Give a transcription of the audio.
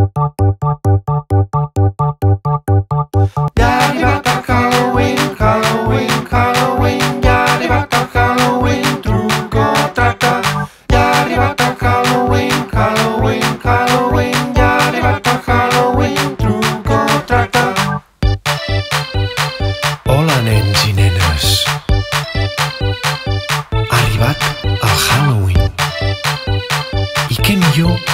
Ja è arrivato il Halloween, Halloween, Halloween, ja è arrivato il Halloween, trucco o tratta. Ja è arrivato il Halloween, Halloween, Halloween, ja è arrivato il Halloween, trucco o tratta. Hola, nens i nenes. Ha arribat el Halloween. I què millor